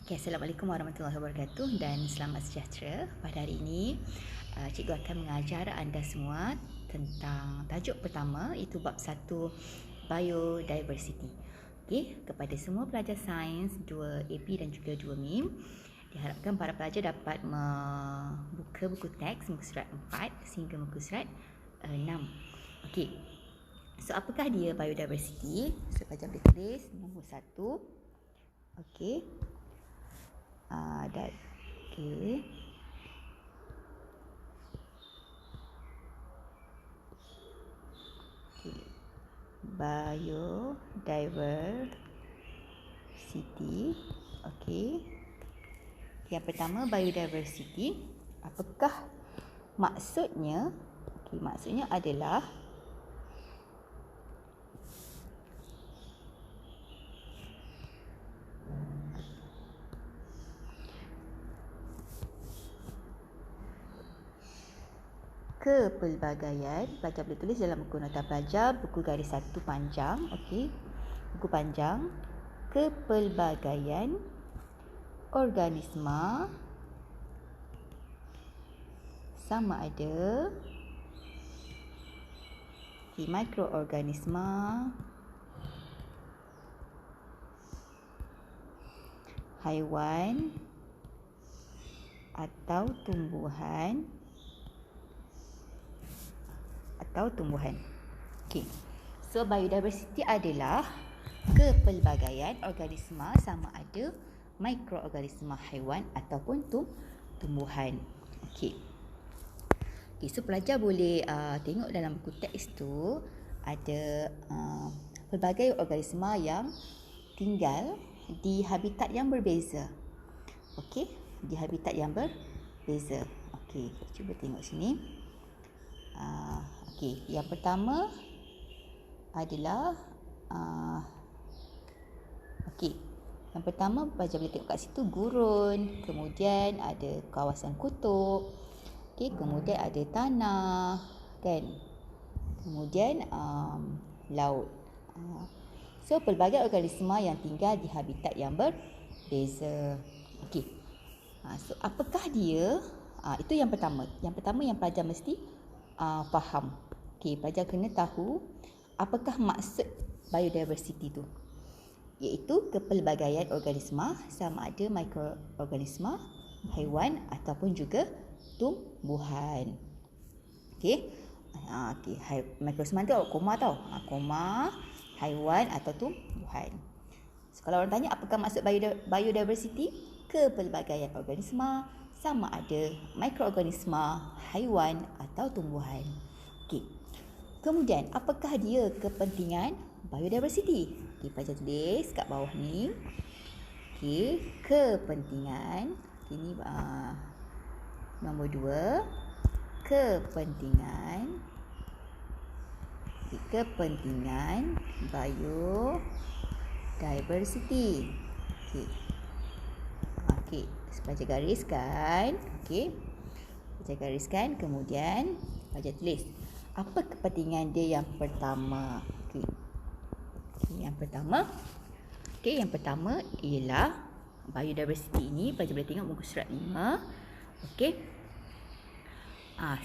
Okay, Assalamualaikum warahmatullahi wabarakatuh dan selamat sejahtera. Pada hari ini, cikgu akan mengajar anda semua tentang tajuk pertama, itu bab 1 Biodiversity. Okay, kepada semua pelajar sains 2 AP dan juga 2 MIM, diharapkan para pelajar dapat membuka buku teks muka surat 4 sehingga muka surat 6. Okay, so apakah dia biodiversity? So pelajar boleh tulis nombor 1. Okay. Okay. Biodiversity. Okay. Yang pertama, biodiversity. Apakah maksudnya? Okay, maksudnya adalah kepelbagaian. Pelajar boleh tulis dalam buku nota pelajar, buku garis 1 panjang. Okey, buku panjang. Kepelbagaian organisma sama ada mikroorganisma, haiwan atau tumbuhan. Okey. So biodiversity adalah kepelbagaian organisma sama ada mikroorganisma, haiwan ataupun tumbuhan. Okey. Okay, so pelajar boleh tengok dalam buku teks tu ada pelbagai organisma yang tinggal di habitat yang berbeza. Okey, di habitat yang berbeza. Okey, cuba tengok sini. Okey, yang pertama adalah okey. Yang pertama pelajar boleh tengok kat situ gurun, kemudian ada kawasan kutub. Okey, kemudian ada tanah, kan? Kemudian laut. So pelbagai organisma yang tinggal di habitat yang berbeza. Okey. So apakah dia? Itu yang pertama. Yang pertama yang pelajar mesti faham. Okey, pelajar kena tahu apakah maksud biodiversity tu. Iaitu kepelbagaian organisma sama ada mikroorganisma, haiwan ataupun juga tumbuhan. Okey. Okey, mikroorganisma tu koma tau. Koma, haiwan atau tumbuhan. So, kalau orang tanya apakah maksud biodiversity? Kepelbagaian organisma sama ada mikroorganisma, haiwan atau tumbuhan. Okey. Kemudian, apakah dia kepentingan biodiversity? Okey, pelajar tulis kat bawah ni. Okey, kepentingan. Okay, ni nombor 2. Kepentingan. Okay, kepentingan biodiversity. Okey. Okey, pelajar gariskan. Okey. Pelajar gariskan, kemudian pelajar tulis apa kepentingan dia yang pertama. Okey. Okay, yang pertama. Okey, yang pertama ialah biodiversity ini pelajar boleh tengok muka surat 5. Okey.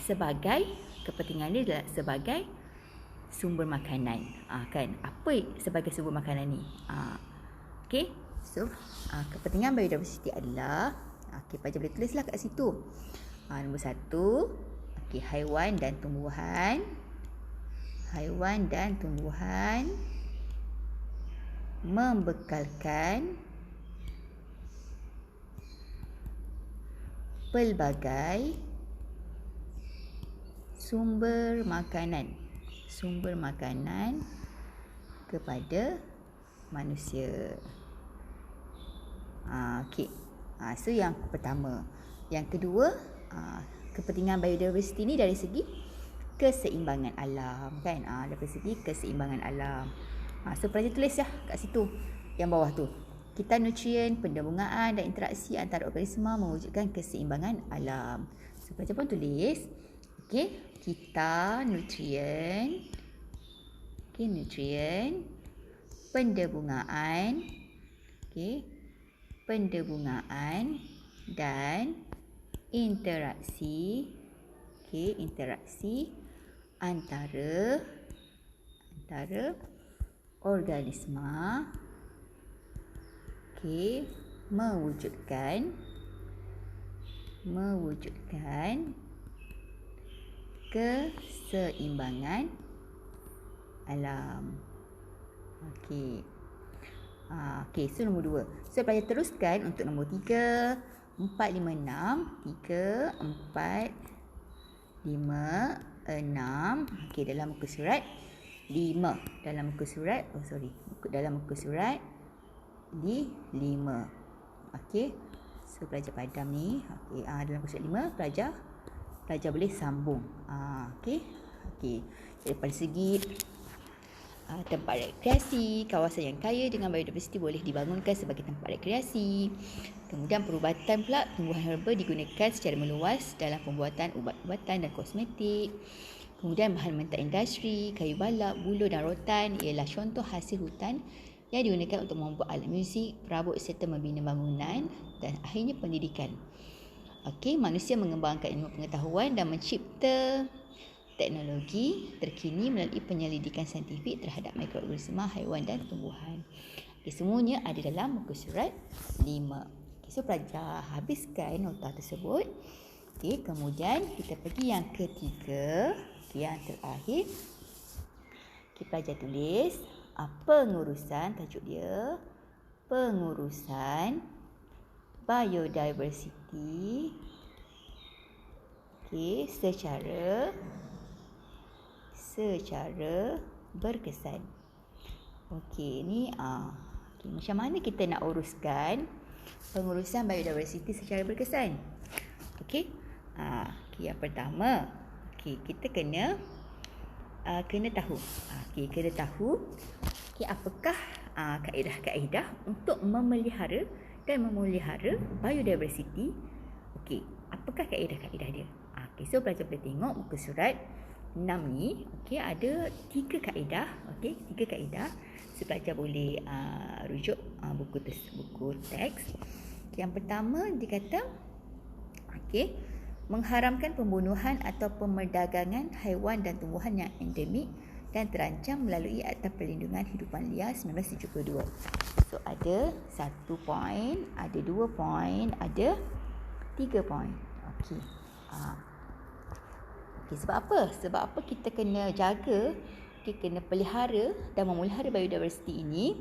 Sebagai kepentingan dia adalah sebagai sumber makanan. Kan? Apa sebagai sumber makanan ni? Okey. So, kepentingan biodiversity adalah pelajar boleh tulislah kat situ. Nombor 1, okey, haiwan dan tumbuhan. Haiwan dan tumbuhan membekalkan pelbagai sumber makanan kepada manusia. Okey. So yang pertama. Yang kedua, kepentingan biodiversity ni dari segi keseimbangan alam, kan? Dari segi keseimbangan alam. So pelajar tulis ya kat situ yang bawah tu. Kita nutrien, pendebungaan dan interaksi antara organisma mewujudkan keseimbangan alam. So pelajar pun tulis. Okey, kita nutrien. Okey, nutrien, pendebungaan. Okey. pendebungaan dan interaksi interaksi antara organisma mewujudkan keseimbangan alam. So nombor 2. So pelajar teruskan untuk nombor 3, 4, 5, 6. 3, 4, 5, 6. Dalam muka surat 5. Dalam muka surat di 5. So pelajar padam ni. Dalam muka surat 5 pelajar boleh sambung. Jadi pada segi tempat rekreasi, kawasan yang kaya dengan biodiversiti boleh dibangunkan sebagai tempat rekreasi. Kemudian perubatan pula, tumbuhan herba digunakan secara meluas dalam pembuatan ubat-ubatan dan kosmetik. Kemudian bahan mentah industri, kayu balak, buluh dan rotan ialah contoh hasil hutan yang digunakan untuk membuat alat muzik, perabot serta membina bangunan dan akhirnya pendidikan. Manusia mengembangkan ilmu pengetahuan dan mencipta teknologi terkini melalui penyelidikan saintifik terhadap mikroorganisma, haiwan dan tumbuhan. Semuanya ada dalam muka surat 5. So pelajar habiskan nota tersebut. Kemudian kita pergi yang ketiga, yang terakhir. Pelajar tulis pengurusan, tajuk dia pengurusan biodiversiti secara berkesan. Ni macam mana kita nak uruskan pengurusan biodiversiti secara berkesan? Yang pertama, kita kena tahu. Kena tahu apakah kaedah-kaedah untuk memelihara dan memelihara biodiversiti. Apakah kaedah-kaedah dia? So pelajar boleh tengok muka surat 6 ni. Ada 3 kaedah. 3 kaedah. So pelajar boleh rujuk buku teks. Yang pertama dia kata mengharamkan pembunuhan atau pemerdagangan haiwan dan tumbuhan yang endemik dan terancam melalui Akta Perlindungan Hidupan Liar 1972. So ada 1 poin, ada 2 poin, ada 3 poin. Sebab apa? Sebab apa kita kena jaga, kena pelihara dan memelihara biodiversiti ini?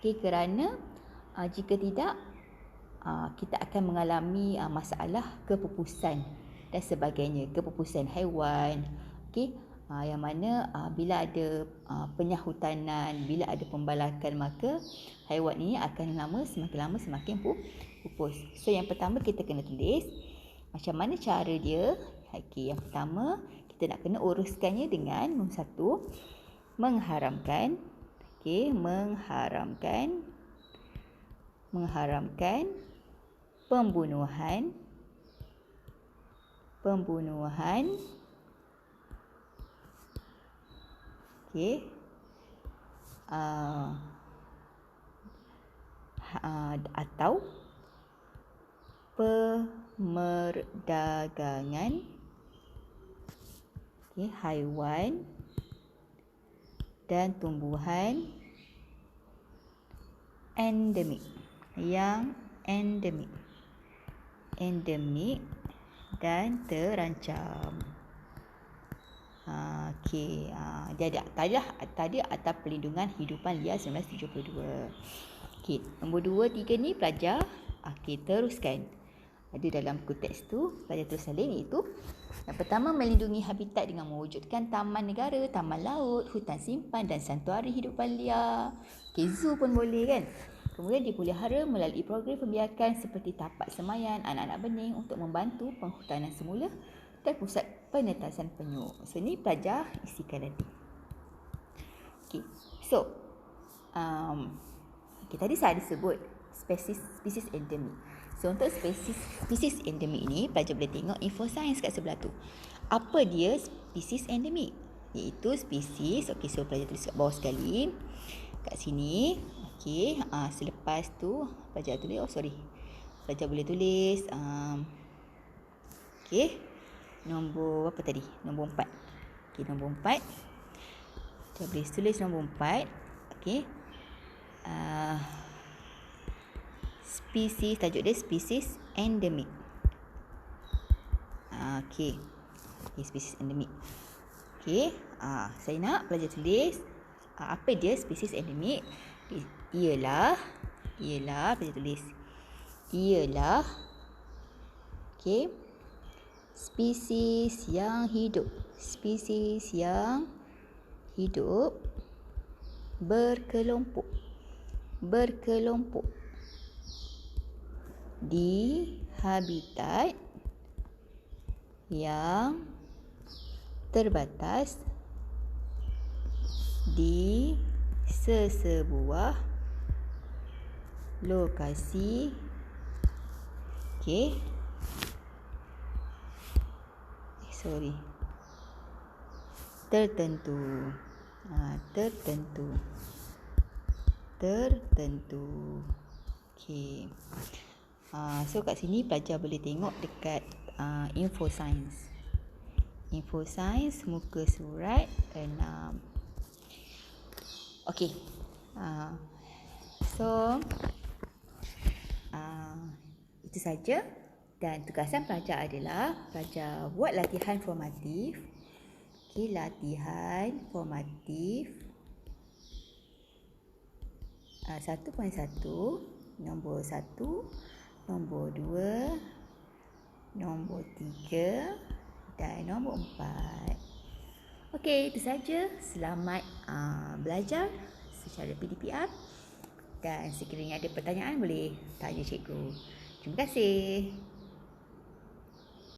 Kerana jika tidak, kita akan mengalami masalah kepupusan dan sebagainya, kepupusan haiwan. Yang mana bila ada penyahutanan, bila ada pembalakan, maka haiwan ini akan semakin lama semakin pupus. So yang pertama kita kena tulis macam mana cara dia. Yang pertama kita nak kena uruskannya dengan nombor 1, mengharamkan pembunuhan atau pemerdagangan haiwan dan tumbuhan endemik dan terancam. Dia tadi Akta Perlindungan Hidupan Liar 1972. Nombor 2, 3 ni pelajar teruskan. Ada dalam buku teks tu, pelajar terus salin, iaitu yang pertama, melindungi habitat dengan mewujudkan taman negara, taman laut, hutan simpan dan santuari hidupan liar. Zoo pun boleh kan. Kemudian dipelihara melalui program pembiakan seperti tapak semayan, anak-anak bening untuk membantu penghutanan semula dan pusat penetasan penyu. So ni pelajar isikan nanti. So tadi saya ada sebut spesies endemik. So untuk spesies endemik ni, pelajar boleh tengok info sains kat sebelah tu. Apa dia spesies endemik? Iaitu spesies, so pelajar tulis kat bawah sekali. Kat sini, lepas tu pelajar tulis, pelajar boleh tulis okey, nombor apa tadi? Nombor 4. Okey, nombor 4. Kita boleh tulis nombor 4. Okey. Spesies, tajuk dia spesies endemik. Okey. Okey, spesies endemik. Okey, saya nak pelajar tulis apa dia spesies endemik. Ialah pelajar tulis. Ialah okey, spesies yang hidup. Spesies yang hidup berkelompok di habitat yang terbatas di sesebuah lokasi tertentu. Okey. So kat sini pelajar boleh tengok dekat info sains. Info sains muka surat 6. Okey. So itu saja, dan tugasan pelajar adalah pelajar buat latihan formatif. Okey, latihan formatif 1.1, nombor 1, nombor 2, nombor 3 dan nombor 4. Okey, itu saja. Selamat belajar secara PDPR, dan sekiranya ada pertanyaan boleh tanya cikgu. Terima kasih.